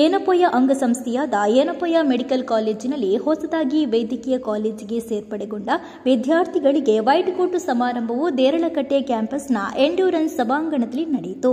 Yenepoya ಅಂಗಸಂಸ್ಥೆಯಾದ Yenepoya medical ಕಾಲೇಜಿನಲ್ಲಿ ಹೊಸದಾಗಿ ವೈದ್ಯಕೀಯ ಕಾಲೇಜಿಗೆ ಸೇರ್ಪಡೆಗೊಂಡ ವಿದ್ಯಾರ್ಥಿಗಳಿಗೆ ವೈಟ್ ಕೋಟ್ ಸಮಾರಂಭವು ದೇರಳಕಟ್ಟೆ ಕ್ಯಾಂಪಸ್ನ ಎಂಡ್ಯೂರೆನ್ಸ್ ಸಭಾಂಗಣದಲ್ಲಿ ನಡೆಯಿತು.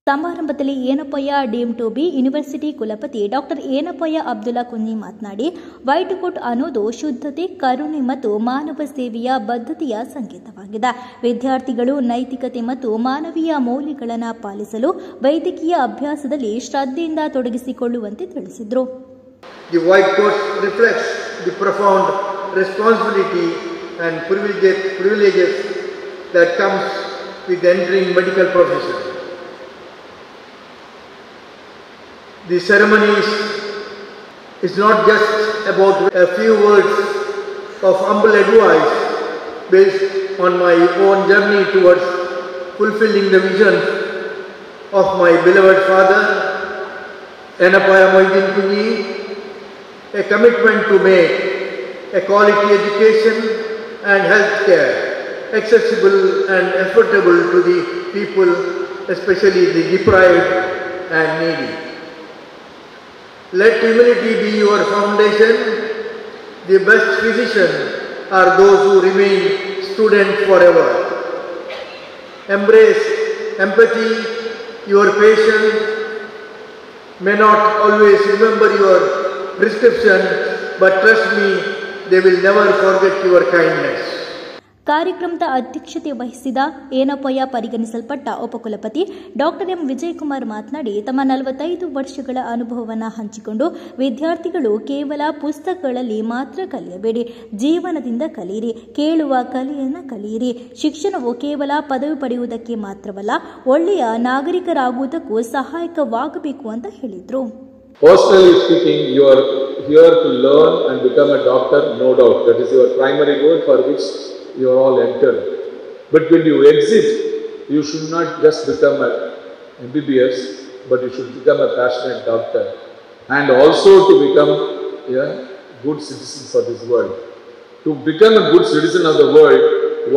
ಸಮಾರಂಭದಲ್ಲಿ Yenepoya deem to be university ಕುಲಪತಿ ಡಾಕ್ಟರ್ ಏನಪೋಯ ಅಬ್ದುಲ್ಲಾ ಕುಂಜಿ ಮಾತನಾಡಿ, ವೈಟ್ ಕೋಟ್ ಅನ್ನೋದು ಶುದ್ಧತೆ, ಕರುಣೆ ಮತ್ತು ಮಾನವ ಸೇವೆಯ ಬದ್ಧತೆಯ ಸಂಕೇತವಾಗಿದೆ. ವಿದ್ಯಾರ್ಥಿಗಳು ನೈತಿಕತೆ ಮತ್ತು ಮಾನವೀಯ ಮೌಲ್ಯಗಳನ್ನು ಪಾಲಿಸಲು ವೈದ್ಯಕೀಯ ಅಭ್ಯಾಸದಲ್ಲಿ ಶ್ರದ್ಧೆಯಿಂದ ತೊಡಗಿಸಿಕೊಳ್ಳುವಂತೆ ತಿಳಿಸಿದರು. The white coat reflects the profound responsibility and privileges that comes with entering medical profession. The ceremony is not just about a few words of humble advice based on my own journey towards fulfilling the vision of my beloved father, Enapaya Moidin Kunji, a commitment to make a quality education and health care accessible and affordable to the people, especially the deprived and needy. Let humility be your foundation. The best physicians are those who remain students forever. Embrace empathy. Your patient may not always remember your prescription, but trust me, they will never forget your kindness. ಕಾರ್ಯಕ್ರಮದ ಅಧ್ಯಕ್ಷತೆ ವಹಿಸಿದ Yenepoya ಪರಿಗಣಿಸಲ್ಪಟ್ಟ ಉಪಕುಲಪತಿ doctor M Vijayakumar ಮಾತನಾಡಿ, ತಮ್ಮ 45 ವರ್ಷಗಳ ಅನುಭವವನ್ನು ಹಂಚಿಕೊಂಡು ವಿದ್ಯಾರ್ಥಿಗಳು ಕೇವಲ ಪುಸ್ತಕಗಳಲ್ಲಿ ಮಾತ್ರ ಕಲಿಯಬೇಡಿ, ಜೀವನದಿಂದ ಕಲಿಯಿರಿ, ಕೇಳುವ ಕಲೆಯನ್ನು ಕಲಿಯಿರಿ. ಶಿಕ್ಷಣವು ಕೇವಲ ಪದವಿ ಪಡೆಯುವುದಕ್ಕೆ ಮಾತ್ರವಲ್ಲ, ಒಳ್ಳೆಯ ನಾಗರಿಕರಾಗುವುದಕ್ಕೂ ಸಹಾಯಕವಾಗಬೇಕು ಅಂತ ಹೇಳಿದರು. Personally speaking, you are here to learn and become a doctor, no doubt. That is your primary goal for which you are all entered. But when you exit, you should not just become a MBBS, but you should become a passionate doctor, and also to become a good citizen for this world. To become a good citizen of the world,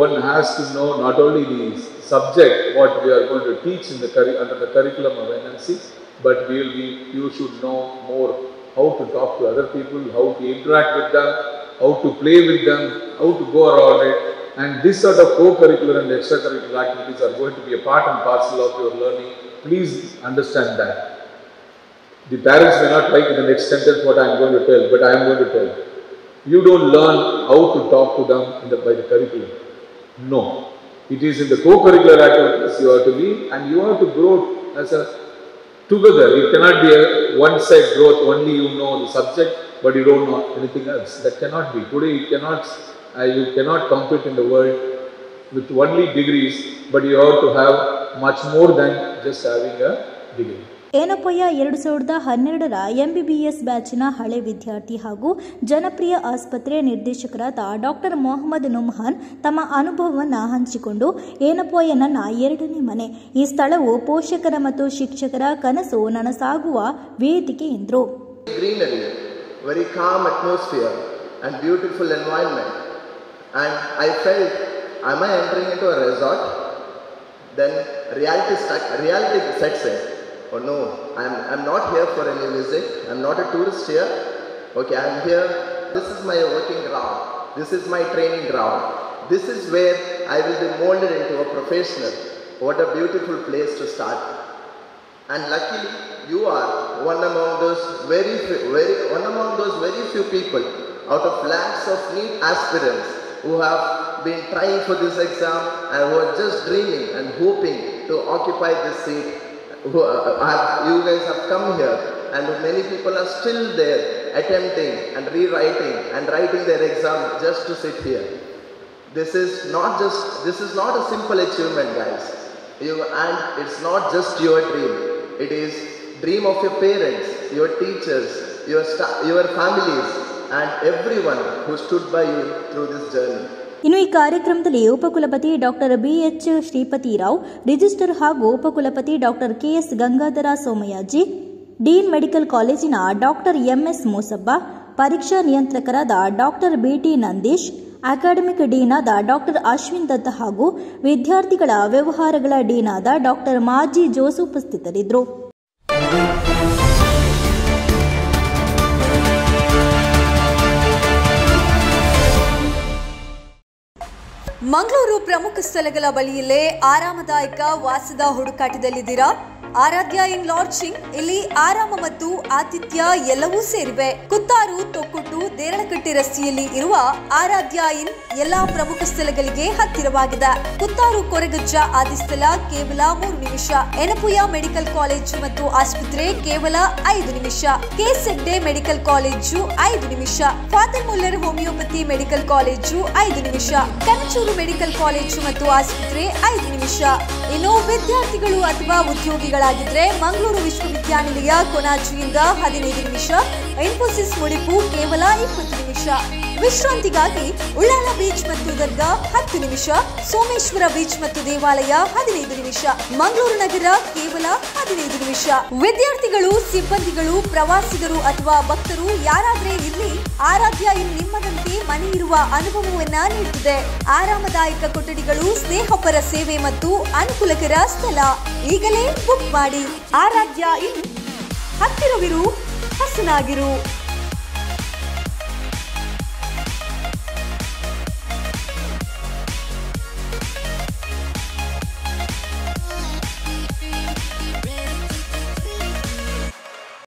one has to know not only the subject what we are going to teach in the under the curriculum of NMC, but you should know more how to talk to other people, how to interact with them, how to play with them, how to go around it. And this sort of co-curricular and extracurricular activities are going to be a part and parcel of your learning. Please understand that. The parents may not like in the next sentence what I am going to tell, but I am going to tell. You don't learn how to talk to them by the curriculum. No. It is in the co-curricular activities you have to be, and you have to grow as a together. It cannot be a one-side growth, only you know the subject, but you don't know anything else. That cannot be. Today you cannot compete in the world with only degrees, but you have to have much more than just having a degree. Yenepoya 2012ರ MBBS ಬ್ಯಾಚಿನ ಹಳೆ ವಿದ್ಯಾರ್ಥಿ ಹಾಗೂ ಜನಪ್ರಿಯ ಆಸ್ಪತ್ರೆ ನಿರ್ದೇಶಕರಾದ doctor Mohammed ನುಮ್ಹಾನ್ ತಮ್ಮ ಅನುಭವವನ್ನು ಹಂಚಿಕೊಂಡು, ಏನಪೋಯ ನನ್ನ 2ನೇ ಮನೆ. ಈ ಸ್ಥಳವು ಪೋಷಕರ ಮತ್ತು ಶಿಕ್ಷಕರ ಕನಸು ನನಸಾಗುವ ವೇದಿಕೆ ಎಂದರು. Greenery, very calm atmosphere and beautiful environment, and I felt, am I entering into a resort? Then reality sets in. Oh no, I'm not here for any visit. I'm not a tourist here. Okay, I'm here. This is my working ground. This is my training ground. This is where I will be molded into a professional. What a beautiful place to start. And luckily, you are one among those very few people out of lakhs of NEET aspirants who have been trying for this exam and who are just dreaming and hoping to occupy this seat. You guys have come here, and many people are still there attempting and rewriting and writing their exam just to sit here. This is not a simple achievement, guys. And it's not just your dream. It is dream of your parents, your teachers, your families, and everyone who stood by you through this journey. ಇನ್ನು ಈ ಕಾರ್ಯಕ್ರಮದಲ್ಲಿ ಉಪಕುಲಪತಿ doctor BH Sripathi Rao, register ಹಾಗೂ ಉಪಕುಲಪತಿ doctor KS Gangadhara Somayaji, dean medical ಕಾಲೇಜಿನ doctor MS Moosabba, ಪರೀಕ್ಷಾ ನಿಯಂತ್ರಕರಾದ doctor BT Nandeesh, academic dean ಆದ ಡಾಕ್ಟರ್ ಅಶ್ವಿನ್ ದತ್ತ ಹಾಗೂ ವಿದ್ಯಾರ್ಥಿಗಳ ವ್ಯವಹಾರಗಳ ಡೀನ್ ಆದ ಡಾಕ್ಟರ್ ಮಾಜಿ ಜೋಸ್ ಉಪಸ್ಥಿತರಿದ್ದರು. ಮಂಗಳೂರು ಪ್ರಮುಖ ಸ್ಥಳಗಳ ಬಳಿಯಲ್ಲೇ ಆರಾಮದಾಯಕ ವಾಸದ ಹುಡುಕಾಟದಲ್ಲಿದ್ದೀರಾ? ಆರಾಧ್ಯ ಇನ್ ಲಾಡ್ಜಿಂಗ್. ಇಲ್ಲಿ ಆರಾಮ ಮತ್ತು ಆತಿಥ್ಯ ಎಲ್ಲವೂ ಸೇರಿವೆ. ಕುತ್ತಾರು, ತೊಕ್ಕೊಟ್ಟು, ದೇರಳಕಟ್ಟೆ ರಸ್ತೆಯಲ್ಲಿ ಇರುವ ಆರಾಧ್ಯ ಇನ್ ಎಲ್ಲಾ ಪ್ರಮುಖ ಸ್ಥಳಗಳಿಗೆ ಹತ್ತಿರವಾಗಿದೆ. ಕುತ್ತಾರು ಕೊರಗಜ್ಜ ಆದಿಸ್ಥಳ ಕೇವಲ 3 ನಿಮಿಷ. ಎನಪುಯ ಮೆಡಿಕಲ್ ಕಾಲೇಜು ಮತ್ತು ಆಸ್ಪತ್ರೆ ಕೇವಲ 5 ನಿಮಿಷ. KS ಹೆಗ್ಡೆ ಮೆಡಿಕಲ್ ಕಾಲೇಜು 5 ನಿಮಿಷ. Father Muller homeopathy medical college 5 ನಿಮಿಷ. ಕನಚೂರು ಮೆಡಿಕಲ್ ಕಾಲೇಜು ಮತ್ತು ಆಸ್ಪತ್ರೆ 5 ನಿಮಿಷ. ಇನ್ನು ವಿದ್ಯಾರ್ಥಿಗಳು ಅಥವಾ ಉದ್ಯೋಗಿಗಳಾಗಿದ್ರೆ ಮಂಗಳೂರು ವಿಶ್ವವಿದ್ಯಾನಿಲಯ ಕೊನಾಜಿಯಿಂದ 15 ನಿಮಿಷ. ಇನ್ಫೋಸಿಸ್ ಮುಡಿಪು ಕೇವಲ 20 ನಿಮಿಷ. ವಿಶ್ರಾಂತಿಗಾಗಿ ಉಳ್ಳಾಲ ಬೀಚ್ ಮತ್ತು ದರ್ಗಾ 10 ನಿಮಿಷ. ಸೋಮೇಶ್ವರ ಬೀಚ್ ಮತ್ತು ದೇವಾಲಯ 15 ನಿಮಿಷ. ಮಂಗಳೂರು ನಗರ ಕೇವಲ 15 ನಿಮಿಷ. ವಿದ್ಯಾರ್ಥಿಗಳು, ಸಿಬ್ಬಂದಿಗಳು, ಪ್ರವಾಸಿಗರು ಅಥವಾ ಭಕ್ತರು ಯಾರಾದ್ರೆ ಇಲ್ಲಿ ಆರಾಧ್ಯ ಇನ್ ನಿಮ್ಮದಂತೆ ಮನೆ ಇರುವ ಅನುಭವವನ್ನ ನೀಡುತ್ತದೆ. ಆರಾಮದಾಯಕ ಕೊಠಡಿಗಳು, ಸ್ನೇಹಪರ ಸೇವೆ ಮತ್ತು ಅನುಕೂಲಕರ ಸ್ಥಳ. ಈಗಲೇ ಬುಕ್ ಮಾಡಿ. ಆರಾಧ್ಯ ಇನ್, ಹತ್ತಿರವಿರು, ಹಸನಾಗಿರು.